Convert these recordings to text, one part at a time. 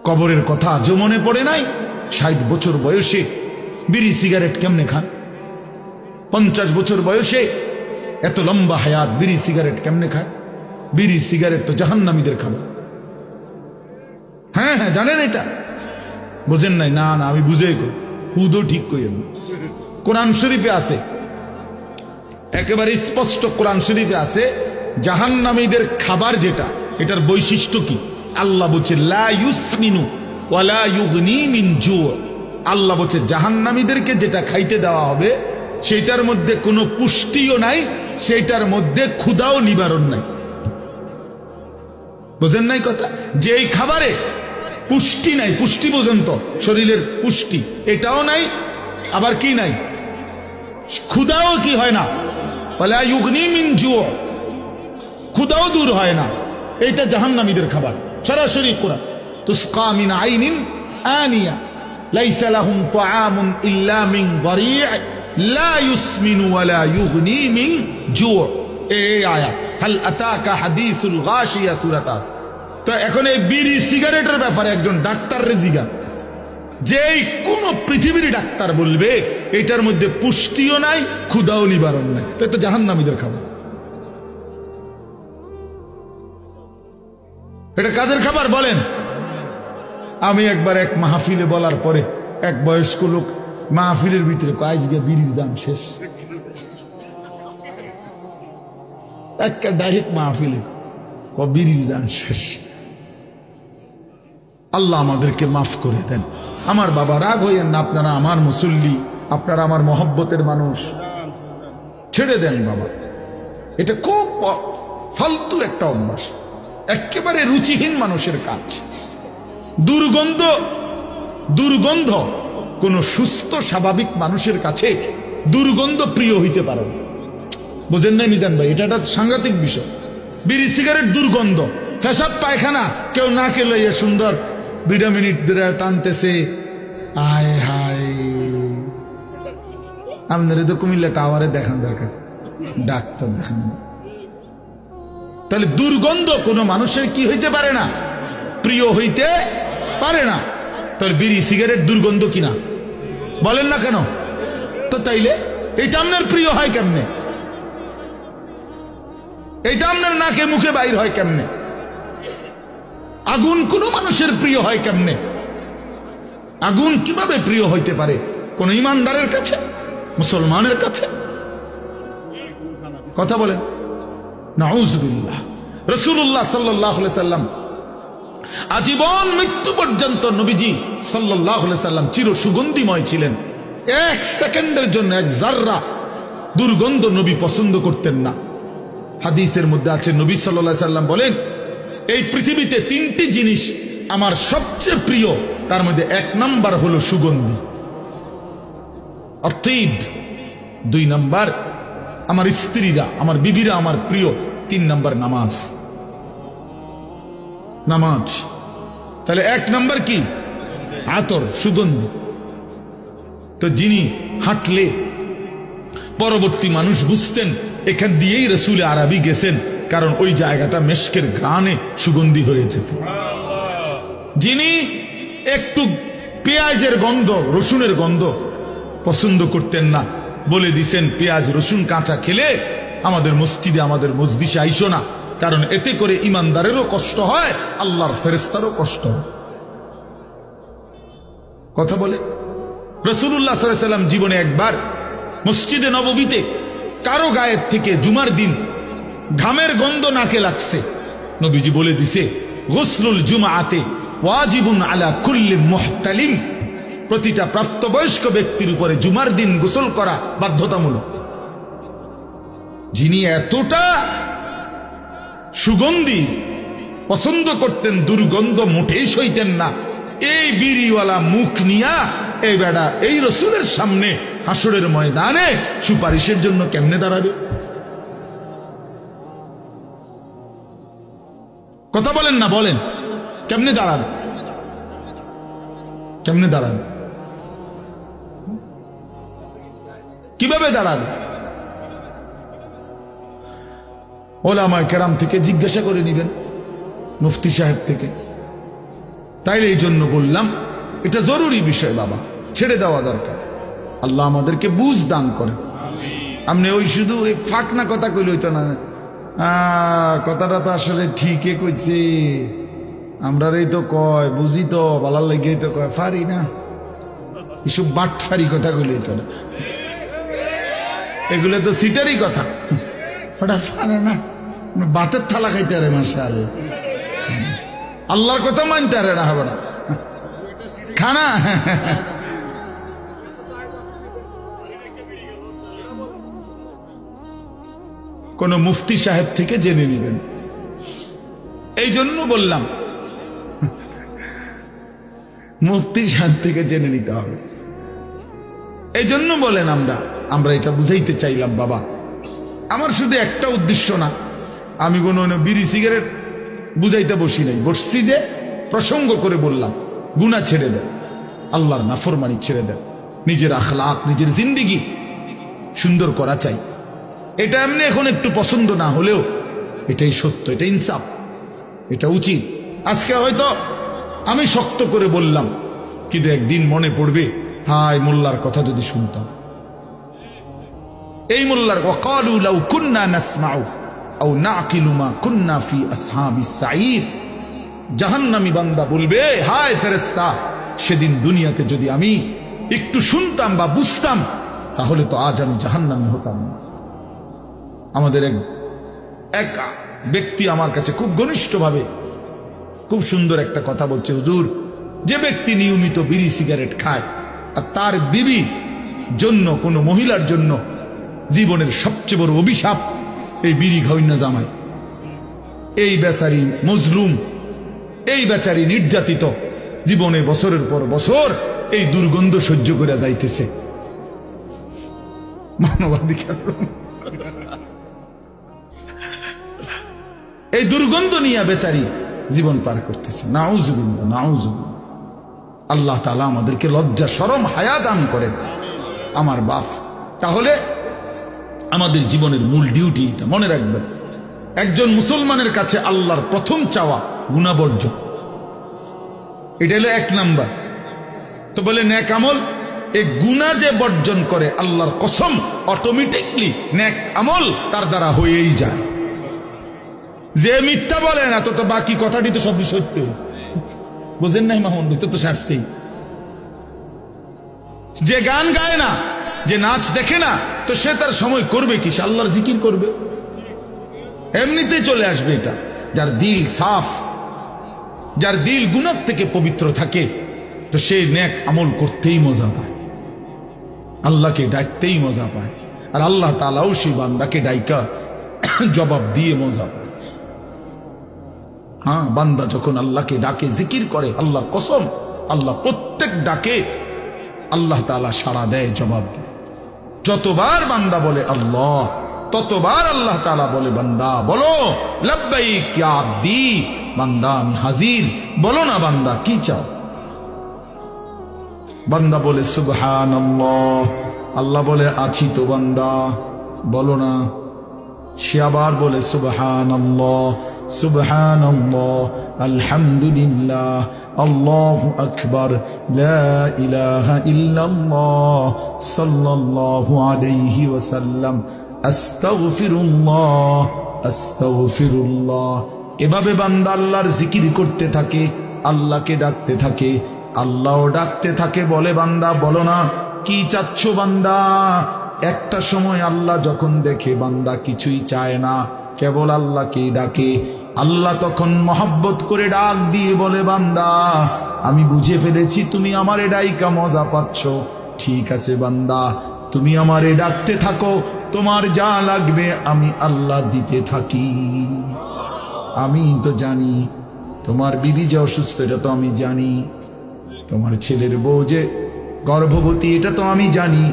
কবরের কথা আজও মনে পড়ে নাই? 60 বছর বয়সে বিড়ি সিগারেট কেমনে খান? 50 বছর বয়সে এত লম্বা হায়াত বিড়ি সিগারেট কেমনে খায়? বিড়ি সিগারেট তো জাহান্নামীদের খাবার। হ্যাঁ হ্যাঁ, জানেন এটা? বুঝেন নাই? না না, আমি বুঝে হুদও ঠিক করি। কোরআন শরীফে আছে, একেবারে স্পষ্ট কোরআন শরীফে আছে, জাহান্নামীদের খাবার যেটা, এটার বৈশিষ্ট্য কি? আল্লাহ বলছে লা ইউসমিনু ওয়ালা ইউগনি মিন জু। আল্লাহ বলছে জাহান্নামীদেরকে যেটা খাইতে দেওয়া হবে সেটার মধ্যে কোনো পুষ্টিও নাই, সেটার মধ্যে ক্ষুধাও নিবারণ নাই। বোঝেন নাই কথা? যে এই খাবারে পুষ্টি নাই, পুষ্টি বোঝেন তো, শরীরের পুষ্টি এটাও নাই, আবার কি নাই, ক্ষুধাও কি হয় না, ওয়ালা ইউগনি মিন জু, ক্ষুধাও দূর হয় না। এইটা জাহান্নামীদের খাবার, সরাসরি কোরআন। তুসকা মিন আইনিন আনিয়া লাইসা লাহুম তাআমুন ইল্লা মিন দারি' লা ইউসমিনু ওয়ালা ইউগনি মিন জু। এই আয়াত হাল আতাকা হাদিসুল গাশিয়া সূরাত। তো এখন এই বিড়ি সিগারেটের ব্যাপারে একজন ডাক্তাররে জিজ্ঞাসা, যেই কোন পৃথিবীর ডাক্তার বলবে এটার মধ্যে পুষ্টিও নাই, ক্ষুধাও নিবারণ নাই, তো এটা জাহান্নামীদের খাবার। এটা কাদের খাবার বলেন? আমি একবার এক মাহফিলে বলার পরে এক বয়স্ক লোক মাহফিলের ভিতরে আজকে বিড়ির দাম শেষ, একটা ডাইরেক্ট মাহফিলে বিড়ির দাম শেষ। আল্লাহ আমাদেরকে মাফ করে দেন। আমার বাবা, রাগ হইয়েন না, আপনারা আমার মুসল্লি, আপনারা আমার মহব্বতের মানুষ, ছেড়ে দেন বাবা। এটা খুব ফালতু একটা অভ্যাস, একেবারে রুচিহীন মানুষের কাজ। দুর্গন্ধ, দুর্গন্ধ কোন সুস্থ স্বাভাবিক মানুষের কাছে দুর্গন্ধ প্রিয় হইতে পারে না। বোঝেন নাই মিজান ভাই? এটা একটা সাংঘাতিক বিষয়। বিড়ি সিগারেট দুর্গন্ধ, পেশাব পায়খানা কেউ না খেলে সুন্দর 2 মিনিট ধরে টানতেছে, আয় হায়। আপনার তো কুমিল্লা টাওয়ারে দেখান দরকার, ডাক্তার দেখান। তাহলে দুর্গন্ধ কোনো মানুষের কি হইতে পারে না, প্রিয় হইতে পারে না। তাহলে বিড়ি সিগারেট দুর্গন্ধ কিনা বলেন না কেন? তো তাইলে এটা আপনার প্রিয় হয় কেমনে? এটা আপনার নাকে মুখে বাইর হয় কেমনে? আগুন কোন মানুষের প্রিয় হয় কেমনে? আগুন কিভাবে প্রিয় হইতে পারে কোন ইমানদারের কাছে, মুসলমানের কাছে? কথা বলেন। নাউযুবিল্লাহ। রাসূলুল্লাহ সাল্লাল্লাহু আলাইহি সাল্লাম আজীবন মৃত্যু পর্যন্ত নবীজি সাল্লাল্লাহু আলাইহি সাল্লাম চির সুগন্ধিময় ছিলেন। 1 সেকেন্ডের জন্য 1 জাররা দুর্গন্ধ নবী পছন্দ করতেন না। হাদিসের মধ্যে আছে, নবী সাল্লাল্লাহু আলাইহি সাল্লাম বলেন, এই পৃথিবীতে 3টি জিনিস আমার সবচেয়ে প্রিয়, তার মধ্যে 1 নাম্বার হলো সুগন্ধি, অতীব। 2 নাম্বার আমার স্ত্রীরা, আমার বিবিরা আমার প্রিয়। 3 নাম্বার নামাজ, নামাজ। তাহলে 1 নাম্বার কি? আতর, সুগন্ধি। তো যিনি হাঁটলে পরবর্তী মানুষ বুঝতেন এখান দিয়েই রসুল আরবি গেছেন, কারণ ওই জায়গাটা মেশকের ঘ্রাণে সুগন্ধি হয়েছে। যিনি একটু পেঁয়াজের গন্ধ, রসুনের গন্ধ পছন্দ করতেন না, বলে দিছেন পেঁয়াজ রসুন কাঁচা খেলে আমাদের মসজিদে, আমাদের মজলিসে আইসো না, কারণ এতে করে ইমানদারেরও কষ্ট হয়, আল্লাহর ফেরেশতারও কষ্ট হয়। কথা বলে রাসূলুল্লাহ সাল্লাল্লাহু আলাইহি ওয়াসাল্লাম জীবনে একবার মসজিদে নববীতে কারো গায়ের থেকে জুমার দিন ঘামের গন্ধ নাকে লাগছে, নবীজি বলে দিছে, গুসলুল জুমআতে ওয়াজিবুন আলা কুল্লি মুহতালিম। প্রতিটা প্রাপ্তবয়স্ক ব্যক্তির উপরে জুমার দিন গোসল করা বাধ্যতামূলক। যিনি এতটা সুগন্ধি পছন্দ করতেন, দুর্গন্ধ মোটেই সইতেন না, এই বিড়িওয়ালা মুখ নিয়া এই বেড়া এই রসুলের সামনে হাসরের ময়দানে সুপারিশের জন্য কেমনে দাঁড়াবে? কথা বলেন না, বলেন কেমনে দাঁড়াবে? কেমনে দাঁড়াবে? কিভাবে দাঁড়াবে? ওলামায়ে কেরাম থেকে জিজ্ঞাসা করে নিবেন, মুফতি সাহেব থেকে। তাইলে এই জন্য বললাম এটা জরুরি বিষয় বাবা, ছেড়ে দেওয়া দরকার। আল্লাহ আমাদেরকে বুঝ দান করে। আপনি ওই শুধু ওই ফাঁক না কথা কইলে হইতো না, কথাটা তো আসলে ঠিকই কইছে, আমরা এই তো কয় বুঝি তো বলার লেগে তো কয় ফারি না, এসব বাটফারি কথা কইলে হইতো না, এগুলো তো সিটারই কথা। ওটা ফারে না, বাতের থালা খাইতে আরে মাশাআল্লাহ, আল্লাহর কথা মানতে আরে না হবে না খানা। কোন মুফতি সাহেব থেকে জেনে নেবেন। এই জন্য বললাম মুফতি সাহেব থেকে জেনে নিতে হবে। এই জন্য বলেন আমরা এটা বুঝাইতে চাইলাম বাবা। আমার শুধু একটা উদ্দেশ্য না, আমি কোনো বিড়ি সিগারেট বুঝাইতে বসি নাই, বসছি যে প্রসঙ্গ করে বললাম গুনাহ ছেড়ে দেন, আল্লাহর নাফরমানি ছেড়ে দেন, নিজের আখলাক নিজের জিন্দিগি সুন্দর করা চাই। এটা এমনি এখন একটু পছন্দ না হলেও এটাই সত্য, এটা ইনসাফ, এটা উচিত। আজকে হয়তো আমি শক্ত করে বললাম, কিন্তু একদিন মনে পড়বে হায় মোল্লার কথা যদি শুনতাম। এই মোল্লার ওয়াকালু লাউ কুন্না নাসমাউ আও নাকিলু মা কুন্না ফি আসহাবিস সাঈদ, জাহান্নামী বান্দা বলবে হায় ফেরেশতা, সেদিন দুনিয়াতে যদি আমি একটু শুনতাম বা বুঝতাম তাহলে তো আজ আমি জাহান্নামী হতাম না। আমাদের এক ব্যক্তি আমার কাছে খুব ঘনিষ্ঠভাবে খুব সুন্দর একটা কথা বলছে, হুজুর, যে ব্যক্তি নিয়মিত বিড়ি সিগারেট খায় আর তার বিবি জন্য কোনো মহিলার জন্য জীবনের সবচেয়ে বড় অভিশাপ এই বিড়ি খাওয়াইনা জামাই। এই বেচারি মজলুম, এই বেচারি নির্যাতিত, জীবনে বছরের পর বছর এই দুর্গন্ধ সহ্য করে যাইতেছে। মানবাধিকার এই দুর্গন্ধ নিয়ে বেচারি জীবন পার করতেছে। নাউজুবিল্লাহ, নাউজুবিল্লাহ। আল্লাহ তাআলা আমাদেরকে লজ্জা শরম হায়া দান করেন আমার বাপ। তাহলে আমাদের জীবনের মূল ডিউটি এটা মনে রাখবেন, একজন মুসলমানের কাছে আল্লাহর প্রথম চাওয়া গুনাহবর্জন, এটা হলো 1 নাম্বার। তো বলে নেক আমল, এই গুনাহ যে বর্জন করে আল্লাহর কসম অটোমেটিকলি নেক আমল তার দ্বারা হয়েই যায়। যে মিথ্যা বলে না তো বাকি কথাটি তো সবই সত্য, বুঝেন নাই মাহমুদ? তো সারছেই। যে গান গায় না, যে নাচ দেখে না, তো সে তার সময় করবে কি? সে আল্লাহর জিকির করবে, এমনিতেই চলে আসবে এটা। যার দিল সাফ, যার দিল গুনাহ থেকে পবিত্র থাকে, তো সে নেক আমল করতেই মজা পায়, আল্লাহকে ডাকতেই মজা পায়। আর আল্লাহ তাআলাও সেই বান্দাকে ডাইকা জবাব দিয়ে মজা পায়। হ্যাঁ, বান্দা যখন আল্লাহকে ডাকে, জিকির করে, আল্লাহর কসম আল্লাহ প্রত্যেক ডাকে আল্লাহ তাআলা সাড়া দেয়, জবাব দেয়। যতবার বান্দা বলে আল্লাহ, ততবার আল্লাহ তাআলা বলে বান্দা বলো লাব্বাইক ইয়া আব্দি, বান্দা আমি হাজির, বলো না বান্দা কি চাও। বান্দা বলে সুবহানাল্লাহ, আল্লাহ বলে আছি তো বান্দা, বলো না। সে আবার বলে সুবহানাল্লাহ, সুবহানাল্লাহ, আলহামদুলিল্লাহ, আল্লাহু আকবার, লা ইলাহা ইল্লাল্লাহ, সাল্লাল্লাহু আলাইহি ওয়াসাল্লাম, আস্তাগফিরুল্লাহ, আস্তাগফিরুল্লাহ। এভাবে বান্দা আল্লাহর জিকির করতে থাকে, আল্লাহকে ডাকতে থাকে, আল্লাহও ডাকতে থাকে। বলে বান্দা বলো না কি চাচ্ছ বান্দা। একটা সময় আল্লাহ যখন দেখে বান্দা কিছুই চায় না, কেবল আল্লাহকে ডাকে, আল্লাহ তখন মহব্বত করে ডাক দিয়ে বলে বান্দা আমি বুঝে ফেলেছি তুমি আমারে ডাইকা মজা পাচ্ছ, ঠিক আছে বান্দা তুমি আমারে ডাকতে থাকো, তোমার যা লাগবে আমি আল্লাহ দিতে থাকি। আমি তো জানি তোমার বিবি যে অসুস্থ, এটা তো আমি জানি, তোমার ছেলের বউ যে গর্ভবতী, এটা তো আমি জানি,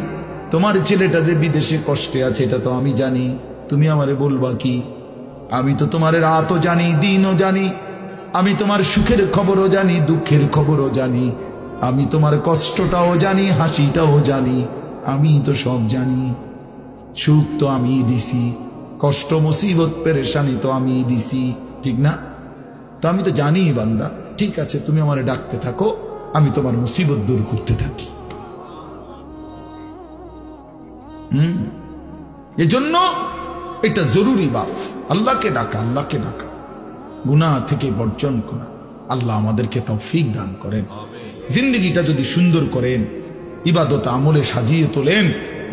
তোমার ছেলেটা যে বিদেশে কষ্টে আছে, এটা তো আমি জানি। তুমি আমারে বলবা কি? আমি তো তোমার রাতও জানি, দিনও জানি, আমি তোমার সুখের খবরও জানি, দুঃখের খবরও জানি, আমি তোমার কষ্টটাও জানি, হাসিটাও জানি, আমি তো সব জানি। সুখ তো আমি দিছি, কষ্ট মুসিবত পেরেশানি তো আমি দিছি, ঠিক না? তো আমি তো জানি বান্দা। ঠিক আছে, তুমি আমারে ডাকতে থাকো, আমি তোমার মুসিবত দূর করতে থাকি। এজন্য এটা জরুরি বাপ, আল্লাহকে ডাকা, আল্লাহকে ডাকা, গুনাহ থেকে বর্জন করা। আল্লাহ আমাদেরকে তৌফিক দান করেন। জিন্দগিটা যদি সুন্দর করেন, ইবাদত আমলে সাজিয়ে তোলেন,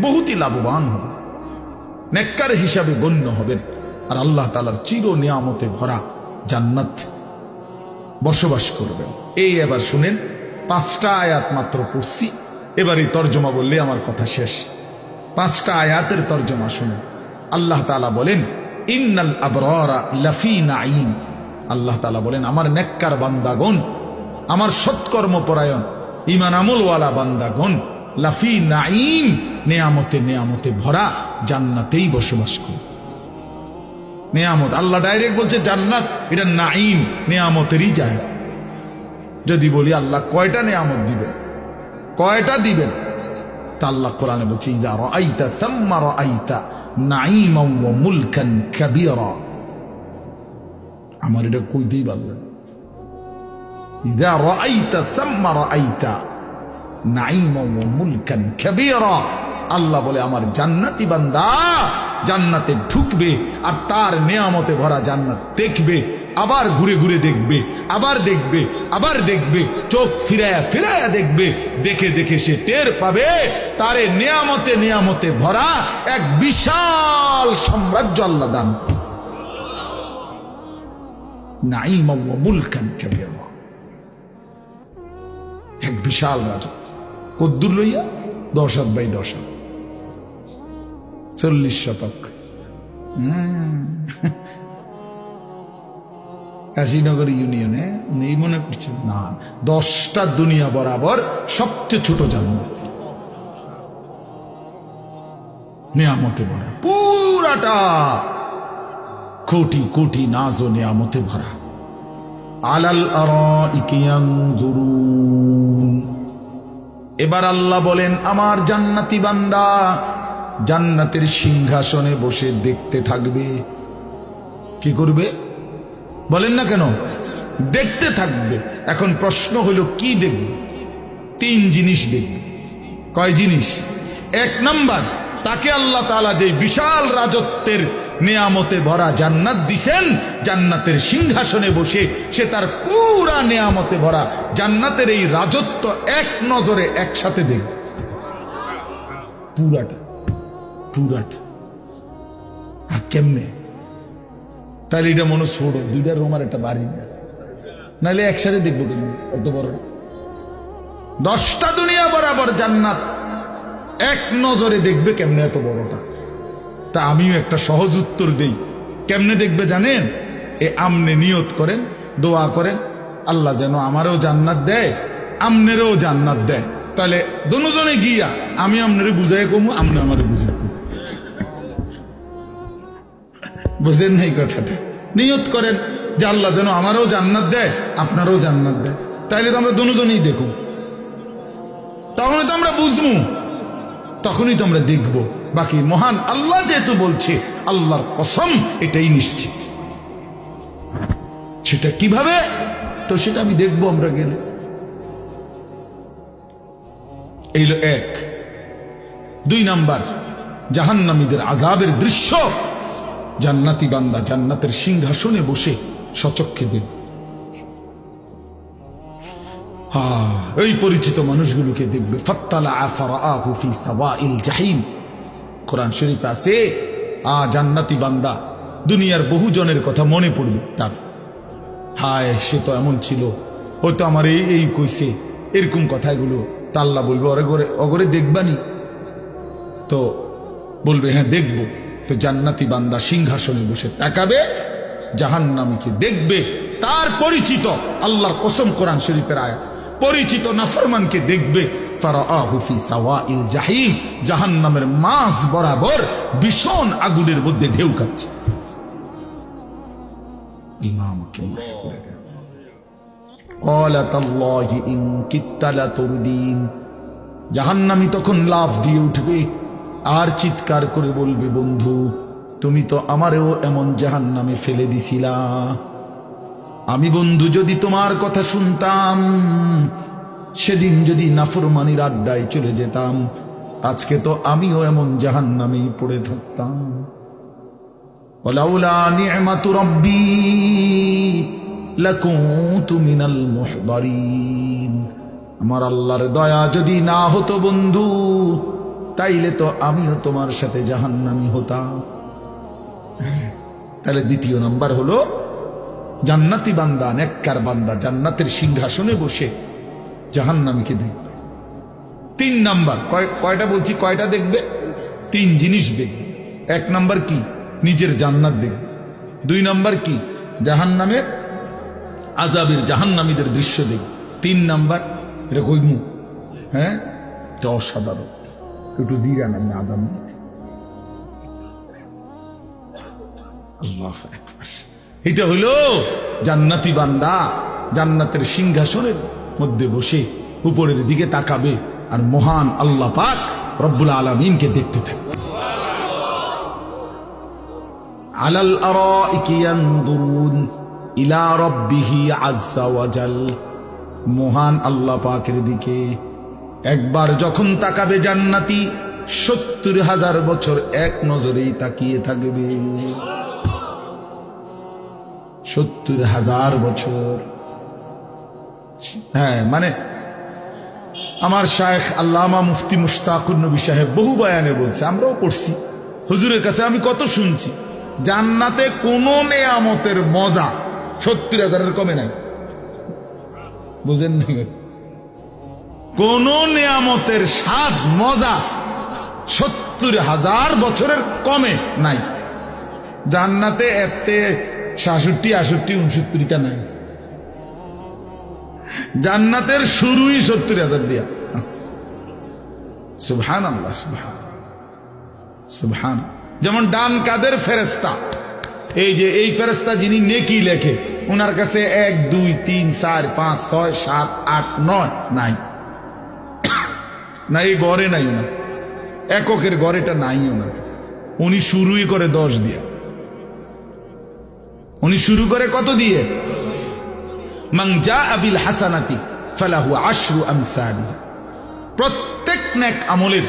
বহুতই লাভবান হবেন, নেককার হিসাবে গণ্য হবেন, আর আল্লাহ তাআলার চির নিয়ামতে ভরা জান্নাত বসবাস করবেন। এই এবার শুনেন, 5টা আয়াত মাত্র পড়ছি, এবার এই তর্জমা বললে আমার কথা শেষ। 5টা আয়াতের তর্জমা শুনেন। আল্লাহ তাআলা বলেন, ইন্নাল আবরারা লাফি নাঈম। আল্লাহ তাআলা বলেন, আমার নেককার বান্দাগণ, আমার সৎকর্মপরায়ণ ঈমান আমলওয়ালা বান্দাগণ লাফি নাঈম, নেয়ামতে নেয়ামতে ভরা জান্নাতেই বসবাস করে। নেয়ামত, আল্লাহ ডাইরেক্ট বলছে জান্নাত, এটা নাঈম, নেয়ামতেরই যায়। যদি বলি আল্লাহ কয়টা নেয়ামত দিবেন, কয়টা দিবেন, তা আল্লাহ কোরআনে বলছে, ইযা রাআইতা সাম্মা রাআইতা নাঈমান ওয়া মুলকান কাবীরা। আমার এটা কইতেই পারলেন, ইযা রাআইতা সাম্মা রাআইতা নাঈমান ওয়া মুলকান কাবীরা। আল্লাহ বলে, আমার জান্নাতি বান্দা জান্নাতে ঢুকবে আর তার নেয়ামতে ভরা জান্নাত দেখবে, আবার ঘুরে ঘুরে দেখবে, আবার দেখবে, আবার দেখবে, চোখ ফিরায়া ফিরায়া দেখবে, দেখে দেখে সে টের পাবে তারে নেয়ামতে নেয়ামতে ভরা এক বিশাল সাম্রাজ্য আল্লাহ দান করেছে। নাঈমান ওয়া মুলকান কাবীরা, এক বিশাল রাজত্ব। কদ্দুর লইয়া 10 হাত বাই 10 হাত, 40 শতক। কাশীনগর ইউনিয়নে নেই মনে করছেন? না, 10টা দুনিয়া বরাবর সবচেয়ে ছোট জান্নাত, নিয়ামতে ভরা, পুরাটা কোটি কোটি নাজ ও নিয়ামতে ভরা। আলাল আরাইকি ইয়ানজুরুন। এবার আল্লাহ বলেন, আমার জান্নাতি বান্দা জান্নাতের সিংহাসনে বসে দেখতে থাকবে। কি করবে বলেন না কেন? দেখতে থাকবে। এখন প্রশ্ন হলো, কি দেখবে? 3 জিনিস দেখবে। কয় জিনিস? 1 নাম্বার, তাকে আল্লাহ তাআলা যে বিশাল রাজত্বের নেয়ামতে ভরা জান্নাত দিছেন, জান্নাতের সিংহাসনে বসে সে তার পুরা নেয়ামতে ভরা জান্নাতের এই রাজত্ব এক নজরে একসাথে দেখবে, পুরাটা পুরাটা। আর কেমনে? তাহলে এটা মনে ছোট, 2টা রুম আর একটা বাড়ি, নাহলে একসাথে দেখবো কেমনে? অত বড় 10টা দুনিয়া বরাবর জান্নাত এক নজরে দেখবে কেমনে এত বড়টা? তা আমিও একটা সহজ উত্তর দেই। কেমনে দেখবে জানেন? আমনে নিয়ত করেন, দোয়া করেন, আল্লাহ যেন আমারও জান্নাত দেয়, আমনেরও জান্নাত দেয়। তাহলে দুজনে গিয়া আমি আমনেরে বুঝাই কমু, আমনে আমারে বুঝাই কমু। বুঝেন নাই কথাটা? নিয়ত করেন যে আল্লাহ যেন আমারও জান্নাত দেয়, আপনারও জান্নাত দেয়। তাইলে তো আমরা দুজনেই দেখব, তখনই তো আমরা বুঝবো, তখনই তো আমরা দেখব। বাকি মহান আল্লাহ যেহেতু বলছে, আল্লাহর কসম এটাই নিশ্চিত। সেটা কিভাবে? তো সেটা আমি দেখবো আমরা গেলে। এই 1। 2 নাম্বার, জাহান্নামীদের আযাবের দৃশ্য জান্নাতি বান্দা জান্নাতের সিংহাসনে বসে সচক্ষে দেখবে। এই পরিচিত মানুষগুলোকে দেখবে। ফাত্তালা ফারাআহু ফি সাওয়াইল জাহিম। কোরআন শরীফে আছে, জান্নাতি বান্দা দুনিয়ার বহু জনের কথা মনে পড়বে তার। হায়, সে তো এমন ছিল, হয়তো আমার এই কইছে, এরকম কথাগুলো। তা আল্লাহ বলবে, অগরে দেখবানি? তো বলবে, হ্যাঁ দেখবো। তো জান্নাতি বান্দা সিংহাসনে বসে তাকাবে, জাহান্নামীকে দেখবে। তার পরিচিত, আল্লাহর কসম, কোরআন শরীফের আয়াত, পরিচিত নাফরমানকে দেখবে। ফারাআহু ফি সাওয়াইল জাহিম, জাহান্নামের মাঝ বরাবর ভীষণ আগুনের মধ্যে ঢেউ খাচ্ছে। ইমামকে মাফ করে দেন। ক্বালা তাল্লাহি ইন কিত্তা লাতুরদিন। জাহান্নামী তখন লাফ দিয়ে উঠবে আর চিৎকার করে বলবে, বন্ধু তুমি তো আমারেও এমন জাহান্নামে ফেলে দিছিলা। আমি বন্ধু যদি তোমার কথা শুনতাম, সেদিন যদি নাফরমানির আড্ডায় চলে যেতাম, আজকে তো আমিও এমন জাহান্নামেই পড়ে থাকতাম। ওয়ালাউলা নি'মাতু রাব্বি লাকুনতু মিনাল মুহদারিন। আমার আল্লাহর দয়া যদি না হতো বন্ধু, তাইলে তো আমিও তোমার সাথে জাহান্নামী হতাম। তাহলে দ্বিতীয় নাম্বার হলো জান্নাতি বান্দা, নেককার বান্দা জান্নাতের সিংহাসনে বসে জাহান্নামীকে দেখবে। 3 নাম্বার, কয়টা বলছি, কয়টা দেখবে? 3 জিনিস দেখবে। 1 নাম্বার কি? নিজের জান্নাত দেখবে। 2 নাম্বার কি? জাহান্নামের আযাবের জাহান্নামীদের দৃশ্য দেখবে। 3 নাম্বার, এটা কইমু, হ্যাঁ, এটা অসাধারণ, একটু জিরা নাম আদাম। আল্লাহু আকবার। এটা হলো জান্নাতি বান্দা জান্নাতের সিংহাসনের মধ্যে বসে উপরের দিকে তাকাবে আর মহান আল্লাহ পাক রব্বুল আলামিনকে দেখতে থাকবে। আলাল আরাইকি ইয়ানদুরুন ইলা রাব্বিহি আযজা ওয়া জাল। মহান আল্লাহ পাকের দিকে একবার যখন তাকাবে জান্নাতি, ৭০,০০০ বছর এক নজরেই তাকিয়ে থাকবে। ৭০,০০০ বছর। হ্যাঁ, মানে আমার শায়েখ আল্লামা মুফতি মুশতাকুর নবী সাহেব বহু বয়ানে বলছে, আমরাও পড়ছি, হুজুরের কাছে আমি কত শুনছি, জান্নাতে কোন নেয়ামতের মজা ৭০,০০০ কমে নাই। বুঝেন না? কোন নেয়ামতের স্বাদ মজা ৭০,০০০ বছরের কমে নাই। জান্নাতে এতে ৬৭, ৬৮, ৬৯টা নাই। জান্নাতের শুরুই ৭০,০০০ দিয়া। সুবহানাল্লাহ, সুবহান। যেমন ডান কাদের ফেরেশতা, এই যে এই ফেরেশতা যিনি নেকি লেখে, ওনার কাছে ১, ২, ৩, ৪, ৫, ৬, ৭, ৮, ৯ নাই। না, এই গড়ে নাই ওনার, এককের গড়েটা নাই ওনার কাছে। উনি শুরুই করে ১০ দিয়া। উনি শুরু করে কত দিয়ে? মান জাআ বিল হাসানাতি ফালাহু আশরু আমসালিহা। প্রত্যেক নেক আমলের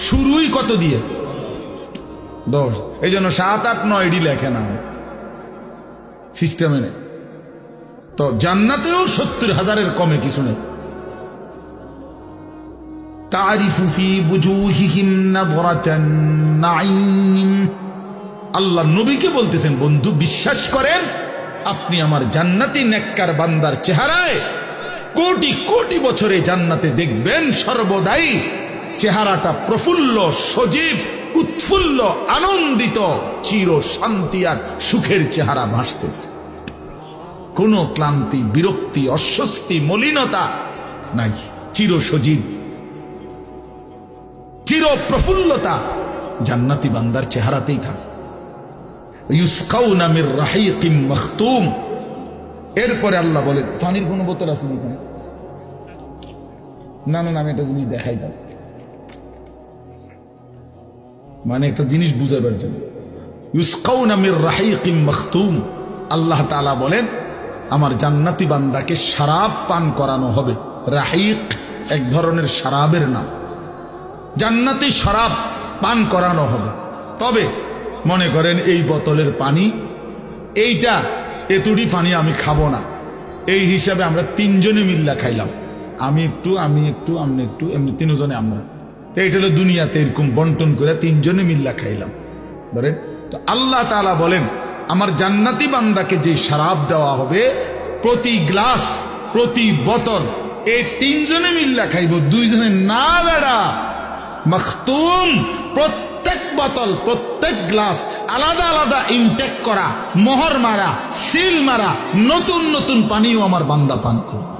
শুরুই কত দিয়ে? ১০। এই জন্য ৭, ৮, ৯ লেখে না, সিস্টেমে নেই। তো জান্নাতেও ৭০,০০০ কমে কিছু নেই। তারিফু ফি বুজুহিহিম নাযরাতান নাঈম। আল্লাহ নবীকে বলতেছেন, বন্ধু বিশ্বাস করেন, আপনি আমার জান্নাতি নেককার বান্দার চেহারায় কোটি কোটি বছরে জান্নাতে দেখবেন সর্বদাই চেহারাটা প্রফুল্ল, সজীব, উৎফুল্ল, আনন্দিত, চির শান্তি আর সুখের চেহারা ভাসতেছে। কোনো ক্লান্তি, বিরক্তি, অস্বস্তি, মলিনতা নাই। চির সজীব, চির প্রফুল্লতা জান্নাতি বান্দার চেহারাতেই থাকে। ইউসকাউনা মির রাহিকিম মাখতুম। এরপরে আল্লাহ বলেন, পানির কোন বোতল আছে নাকি? না না, আমি একটা জিনিস দেখাই দাও, মানে একটা জিনিস বুঝাবার জন্য। ইউসকাউনা মির রাহিকিম মাখতুম। আল্লাহ তাআলা বলেন, আমার জান্নাতি বান্দাকে শরাব পান করানো হবে। রাহিক এক ধরনের শরাবের নাম। জান্নাতি শরাব পান করানো হবে। তবে মনে করেন এই বোতলের পানি, এইটা এতটি পানি আমি খাবো না, এই হিসাবে আমরা ৩ জনে মিল্লা খাইলাম, আমি একটু, আপনি একটু, এমনি ৩ জনে আমরা। এইটা হলো দুনিয়াতে এরকম বন্টন করে ৩ জনে মিল্লা খাইলাম, ধরেন। তো আল্লাহ তাআলা বলেন, আমার জান্নাতি বান্দাকে যে শরাব দেওয়া হবে, প্রতি গ্লাস, প্রতি বোতল এই ৩ জনে মিল্লা খাইব, 2 জনে না। বেড়া মাখতুম। প্রত্যেক বোতল, প্রত্যেক গ্লাস আলাদা আলাদা ইনটেক করা, মোহর মারা, সিল মারা, নতুন নতুন পানিও আমার বান্দা পান করবে।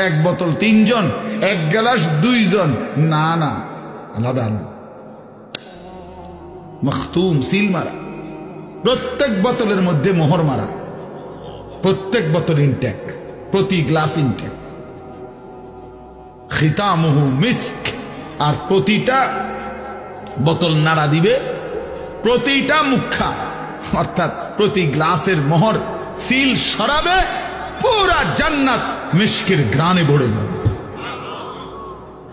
1 বোতল 3 জন, 1 গ্লাস 2 জন, না না, আলাদা আলাদা। মাখতুম, সিল মারা। প্রত্যেক বোতলের মধ্যে মোহর মারা, প্রত্যেক বোতল ইনটেক, প্রতি গ্লাস ইনটেক। খিতামুহু মিস্ক। আর প্রতিটা বোতল নাড়া দিবে, প্রতিটা মুখা, অর্থাৎ প্রতি গ্লাসের মোহর সিল সরাবে, পুরা জান্নাত মিস্কের গ্রানে ভরে যাবে।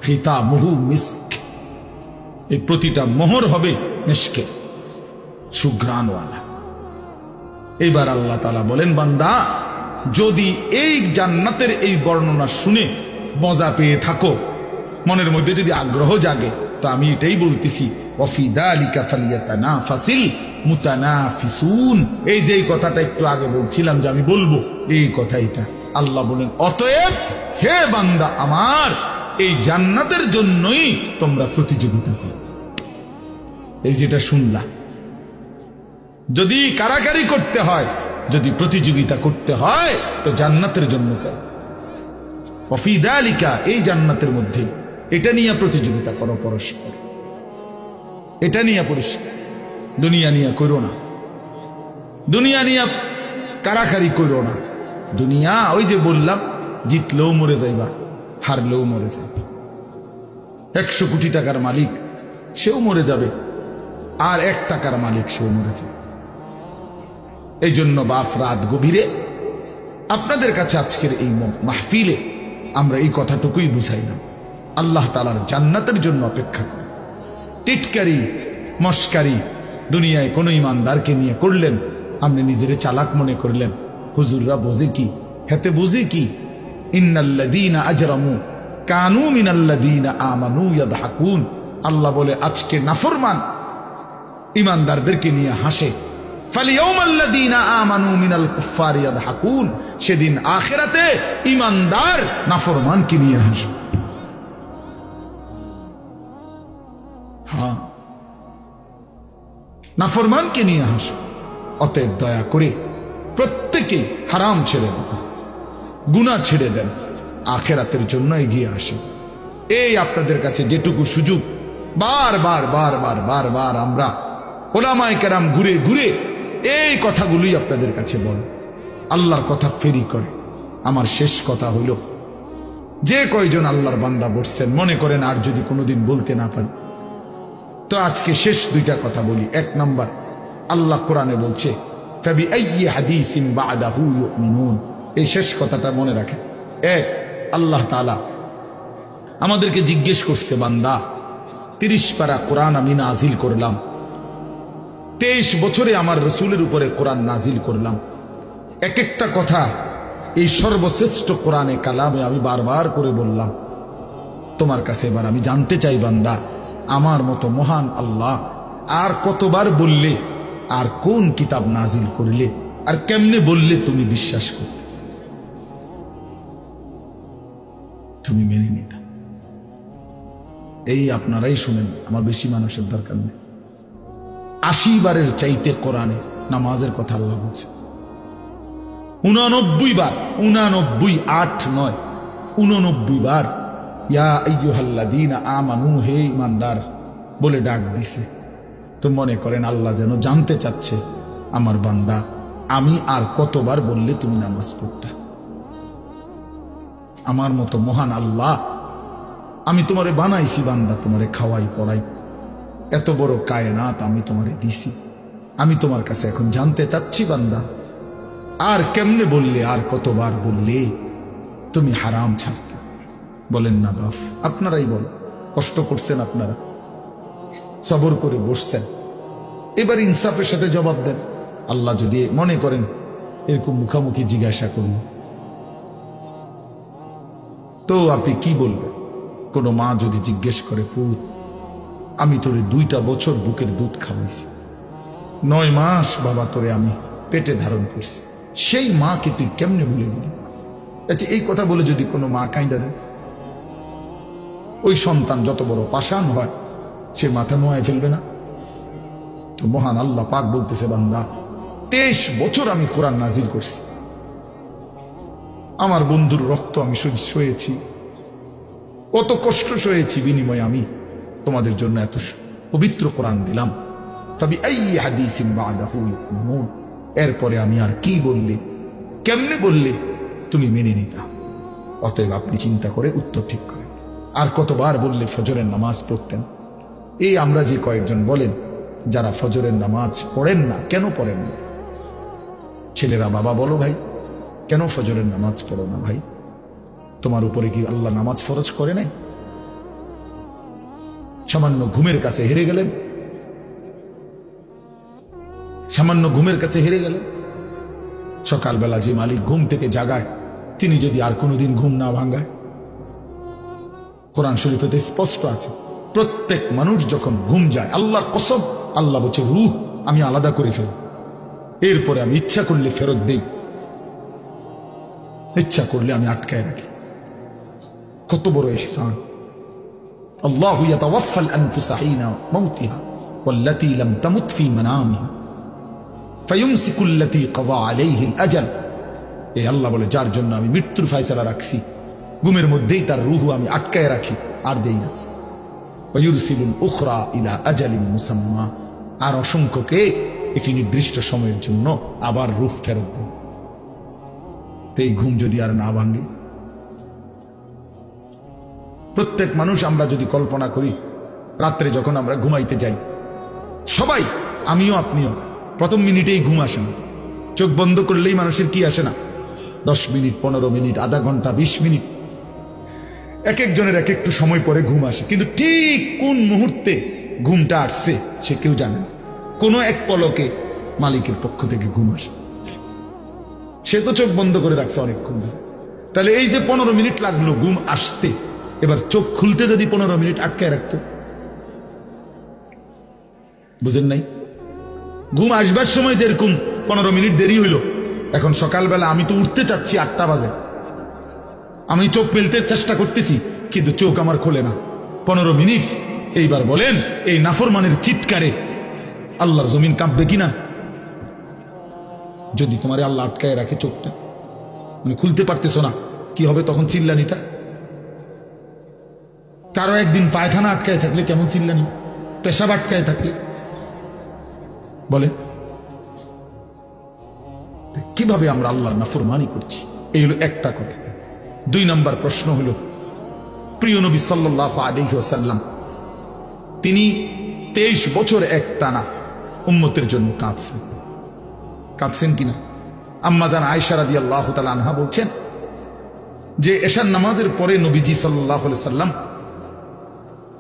খিতামুহু মিস্ক, এই প্রতিটা মোহর হবে মিস্কের সুঘ্রাণওয়ালা। এইবার আল্লাহ তাআলা বলেন, বান্দা যদি এই জান্নাতের এই বর্ণনা শুনে মজা পেয়ে থাকো, মনের মধ্যে যদি আগ্রহ জাগে, তো আমি এটাই বলতেছি, ওয়াফি যালিকা ফালিয়াতানাফাসিল মুতানাফিসুন। এই যে কথাটা একটু আগে বলছিলাম যে আমি বলবো, এই কথাইটা আল্লাহ বলেন, অতএব হে বান্দা আমার, এই জান্নাতের জন্যই তোমরা প্রতিযোগিতা করো। এই যেটা শুনলা, যদি কারাকারি করতে হয়, যদি প্রতিযোগিতা করতে হয়, তো জান্নাতের জন্য করো। ওয়াফি যালিকা, এই জান্নাতের মধ্যে এটা নিয়ে প্রতিযোগিতা করো পরস্পর, এটা নিয়ে পরিষ্কার। দুনিয়া নিয়ে করো না, দুনিয়া নিয়ে কারাকারি করো না। দুনিয়া ওই যে বললাম, জিতলেও মরে যাইবা, হারলেও মরে যাবে। 100 কোটি টাকার মালিক সেও মরে যাবে, আর 1 টাকার মালিক সেও মরে যাবে। এই জন্য বাপ রাত গভীরে আপনাদের কাছে আজকের এই মাহফিলে আমরা এই কথাটুকুই বুঝাইলাম, আল্লাহ তাআলার জান্নাতের জন্য অপেক্ষা করুন। টিটকারি মস্কারি দুনিয়ায় কোন ইমানদারকে নিয়ে করলেন, আপনি নিজেরে চালাক মনে করলেন, হুজুররা বোঝে কি, হেতে বুঝি কি? ইন্নাল্লাযীনা আজরামু কানু মিনাল্লাযীনা আমানু ইয়াদহাকুন। আল্লাহ বলে আজকে নাফরমান ইমানদারদেরকে নিয়ে হাসে। ফালিয়াউমাল্লাযীনা আমানু মিনাল কুফফারি ইয়াদহাকুন। সেদিন আখিরাতে ইমানদার নাফরমানকে নিয়ে হাসে। হ্যাঁ, নাফরমানকে নিয়ে হাসে। অতএব দয়া করে প্রত্যেকে হারাম ছেড়ে দেন, গুনাহ ছেড়ে দেন, আখিরাতের জন্য এগিয়ে আসেন। এই আপনাদের কাছে যেটুকু সুযোগ, বারবার বারবার বারবার আমরা ওলামায়ে কেরাম ঘুরে ঘুরে এই কথাগুলোই আপনাদের কাছে বলে, আল্লাহর কথা ফেরি করে। আমার শেষ কথা হইল, যে কয়জন আল্লাহর বান্দা বসছেন, মনে করেন আর যদি কোনোদিন বলতে না পারি, তো আজকে শেষ 2টা কথা বলি। 1 নম্বর, আল্লাহ কোরআনে বলছে, ফাবিআইয়ি হাদিসিন বা'দাহু ইউমিনুন। এই শেষ কথাটা মনে রাখেন। 1, আল্লাহ তাআলা আমাদেরকে জিজ্ঞেস করছে, বান্দা 30 পারা কোরআন আমি নাজিল করলাম, 23 বছরে আমার রাসূলের উপরে কোরআন নাজিল করলাম। এক একটা কথা এই সর্বশ্রেষ্ঠ কোরআনে কালামে আমি বারবার করে বললাম। তোমার কাছে এবার আমি জানতে চাই, বান্দা আমার মতো মহান আল্লাহ আর কতবার বললে, আর কোন কিতাব নাজিল করলে, আর কেমনে বললে তুমি বিশ্বাস করতে, তুমি মেনে নিতে? এই আপনারাই শুনেন, আমার বেশি মানুষের দরকার নেই। 80 বারের চাইতে কোরআনে নামাজের কথা আল্লাহ বলছে 89 বার, 89, 8 নয়, 89 বার ইয়া আইয়ুহাল্লাযীনা আমানু, হে ইমানদার বলে ডাক দিছে। তো মনে করেন আল্লাহ যেন জানতে চাচ্ছে, আমার বান্দা আমি আর কতবার বললে তুমি নামাজ পড়তে? আমার মতো মহান আল্লাহ, আমি তোমারে বানাইছি বান্দা, তোমারে খাওয়াই পড়াই, এত বড় কায়নাত আমি তোমারে দিছি। আমি তোমার কাছে এখন জানতে চাচ্ছি, বান্দা আর কেমনে বললে, আর কতবার বললে তুমি হারাম ছাড়তে? বলেন না বাপ, আপনারাই বল, কষ্ট করছেন আপনারা, সবর করে বসছেন, এবার ইনসাফের সাথে জবাব দেন। আল্লাহ যদি মনে করেন এরকম মুখামুখি জিজ্ঞাসা করল, তো আপনি কি বলবেন? কোনো মা যদি জিজ্ঞেস করে, ফুত আমি তোরে 2টা বছর বুকের দুধ খাওয়াইছি, 9 মাস বাবা তোরে আমি পেটে ধারণ করছি, সেই মাকে তুই কেমনে ভুলে গেলি? আচ্ছা, এই কথা বলে যদি কোনো মা কাঁইদা দেয়, ওই সন্তান যত বড় পাষাণ হয়, সে মাথা নোয়ায় ফেলবে না? তো মহান আল্লাহ পাক বলতেছে, বান্দা 23 বছর আমি কোরআন নাজিল করছি, আমার বন্ধুর রক্ত আমি সয়েছি, কত কষ্ট সয়েছি, বিনিময়ে আমি তোমাদের জন্য এত পবিত্র কোরআন দিলাম। ফাবিআইয়ি হাদিসিন বা'দাহু ইউমিনুন। এরপরে আমি আর কি বললে, কেমনে বললে তুমি মেনে নিতা? অতএব আপনি চিন্তা করে উত্তর ঠিক করেন। আর কতবার বললে ফজরের নামাজ পড়তেন? এই আমরা যে কয়েকজন বলেন যারা ফজরের নামাজ পড়েন না, কেন পড়েন না? ছেলেরা, বাবা বলো ভাই, কেন ফজরের নামাজ পড়ো না ভাই? তোমার উপরে কি আল্লাহ নামাজ ফরজ করে নাই? সামান্য ঘুমের কাছে হেরে গেলেন, সামান্য ঘুমের কাছে হেরে গেলেন। সকালবেলা যে মালিক ঘুম থেকে জাগায়, তিনি যদি আর কোনোদিন ঘুম না ভাঙায়? কোরআন শরীফেতে স্পষ্ট আছে, প্রত্যেক মানুষ যখন ঘুম যায়, আল্লাহর কসম, আল্লাহ বলছে রূহ আমি আলাদা করে ফেলি, এরপরে আমি ইচ্ছা করলে ফেরত দিই, ইচ্ছা করলে আমি আটকায় রাখি। কত বড় ইহসান! আল্লাহু ইয়াতাওয়াফাল আনফুসা হিনা মাউতিহা ওয়াল্লাতী লাম তামুত ফী মানামিহা ফায়ুমসিকুল্লাতী কাযা আলাইহিল আজাল। এই আল্লাহ বলে, যার জন্য আমি মৃত্যুর ফয়সালা রাখছি, ঘুমের মধ্যেই তার রূহ আমি আটকায় রাখি, আর দেই না। ওয়ায়ুরসিলুল উখরা ইলা আজালিন মুসাম্মা, আর অসংখ্যকে একটি নির্দিষ্ট সময়ের জন্য আবার রূহ ফেরত দেয়। তো এই ঘুম যদি আর না ভাঙে, প্রত্যেক মানুষ আমরা যদি কল্পনা করি, রাত্রে যখন আমরা ঘুমাইতে যাই, সবাই, আমিও আপনিও, প্রথম মিনিটেই ঘুম আসে না। চোখ বন্ধ করলেই মানুষের কি আসে না? 10 মিনিট, 15 মিনিট, আধা ঘন্টা, 20 মিনিট, এক একজনের এক একটু সময় পরে ঘুম আসে, কিন্তু ঠিক কোন মুহূর্তে ঘুমটা আসছে সে কেউ জানে না। কোনো এক পলকে মালিকের পক্ষ থেকে ঘুম আসে, সে তো চোখ বন্ধ করে রাখছে অনেকক্ষণ ধরে। তাহলে এই যে 15 মিনিট লাগলো ঘুম আসতে, এবার চোখ খুলতে যদি 15 মিনিট আটকায় রাখতো, বুঝেন নাই? ঘুম আসবার সময় যেরকম 15 মিনিট দেরি হইল, এখন সকালবেলা আমি তো উঠতে চাচ্ছি 8টা বাজে, আমি চোখ মেলতে চেষ্টা করতেছি, কিন্তু চোখ আমার খোলে না, 15 মিনিট। এইবার বলেন, এই নাফরমানের চিৎকারে আল্লাহর জমিন কাঁপবে কিনা? যদি তোমার আল্লাহ আটকায় রাখে চোখটা, মানে খুলতে পারতেছ না, কি হবে তখন? চিল্লানিটা। কারো একদিন পায়খানা আটকায় থাকলে কেমন চিল্লানি, পেশাব আটকায় থাকলে, বলে কিভাবে আমরা আল্লাহর নাফরমানি করছি? এই হলো একটা কথা। 2 নম্বর প্রশ্ন হলো, প্রিয় নবী সাল্লাল্লাহু আলাইহি ওয়াসাল্লাম তিনি 23 বছর একটানা উম্মতের জন্য কাঁদছেন কিনা? আম্মা জান আয়েশা রাদিয়াল্লাহু তাআলা আনহা বলছেন যে এশার নামাজের পরে নবীজি সাল্লাল্লাহু আলাইহি সাল্লাম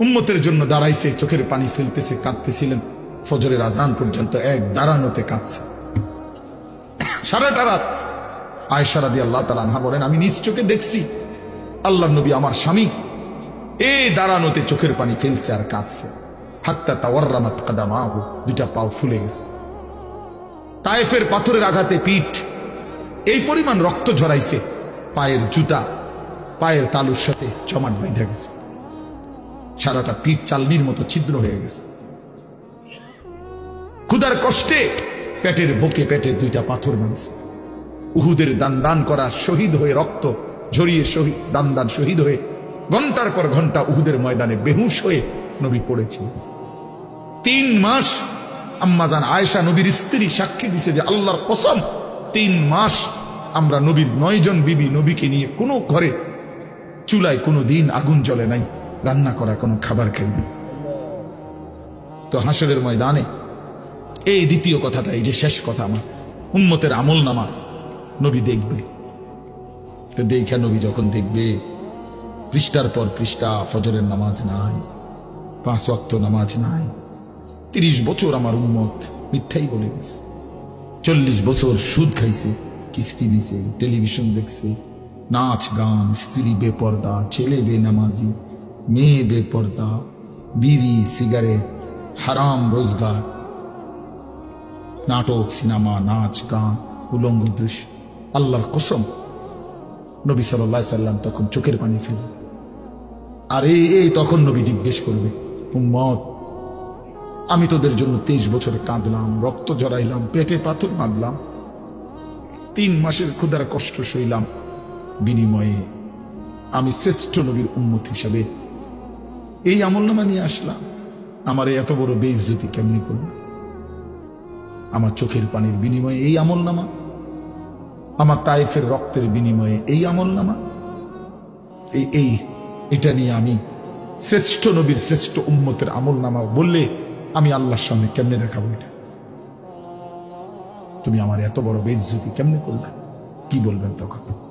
উম্মতের জন্য দাঁড়াইছে, চোখের পানি ফেলতেছে, কাঁদতেছিলেন, ফজরের আজান পর্যন্ত এক দাঁড়ানোতে কাঁদছে সারাটা রাত। আয়েশা রাদিয়াল্লাহু তাআলা আনহা বলেন, আমি নিজ চোখে দেখছি আল্লাহর নবী আমার স্বামী এই দাঁড়ানোতে চোখের পানি ফেলছে আর কাঁদছে, হাত্তা তাওয়াররামাত কাদামাহু, 2টা পাও ফুলে গেছে। তায়েফের পাথরের আঘাতে পিঠ এই পরিমাণ রক্ত ঝরাইছে, পায়ের জুতা পায়ের তালুর সাথে জমাট বেঁধে গেছে, সারাটা পিঠ চালনির মতো ছিদ্র হয়ে গেছে। ক্ষুধার কষ্টে পেটের বুকে পেটে 2টা পাথর বাঁধছে। উহুদের দান করা শহীদ হয়ে, রক্ত ঝরিয়ে শহীদ দান শহীদ হয়ে ঘন্টার পর ঘন্টা উহুদের ময়দানে বেহুশ হয়ে নবী পড়েছিল। 3 মাস আম্মাজান আয়েশা নবীর স্ত্রী সাক্ষী দিছে যে আল্লাহর কসম, 3 মাস আমরা নবীর 9 জন বিবি নবীকে নিয়ে কোনো ঘরে চুলায় কোনো দিন আগুন জ্বলে নাই, রান্না করা কোনো খাবার খাইনি। তো হাসরের ময়দানে এই দ্বিতীয় কথাটা, এই যে শেষ কথা, আমার উম্মতের আমল নামা নবী দেখবে। তো দেখা নবী যখন দেখবে, পৃষ্ঠার পর পৃষ্ঠা ফজরের নামাজ নাই, 5 ওয়াক্ত নামাজ নাই। 30 বছর আমার উম্মত মিথ্যাই বলে গেছে, 40 বছর সুদ খাইছে, কিস্তি নিছে, টেলিভিশন দেখছে, নাচ গান, স্ত্রী বেপর্দা, ছেলে বেনামাজি, মেয়ে বেপর্দা, বিড়ি সিগারেট, হারাম রোজগার, নাটক সিনেমা, নাচ গান, উলঙ্গ দৃশ্য। আল্লাহর কসম, নবী সাল্লাল্লাহু আলাইহি সাল্লাম তখন চোখের পানি ফেলবে। আর এই তখন নবী জিজ্ঞেস করবে, উম্মত আমি তোদের জন্য 23 বছর কাঁদলাম, রক্ত ঝরাইলাম, পেটে পাথর বাঁধলাম, 3 মাসের ক্ষুধার কষ্ট সইলাম, বিনিময়ে আমি শ্রেষ্ঠ নবীর উম্মত হিসাবে এই আমলনামা নিয়ে আসলাম। আমার এত বড় বেইজ্জতি কেমনি করল? আমার চোখের পানির বিনিময়ে এই আমলনামা, আমার তায়েফের রক্তের বিনিময়ে এই আমলনামা, এটা নিয়ে আমি শ্রেষ্ঠ নবীর শ্রেষ্ঠ উম্মতের আমলনামা বললে আমি আল্লাহর সামনে কেমনে দেখাবো? এটা তুমি আমার এত বড় বেইজ্জতি কেমনে করলে? কি বলবেন তখন?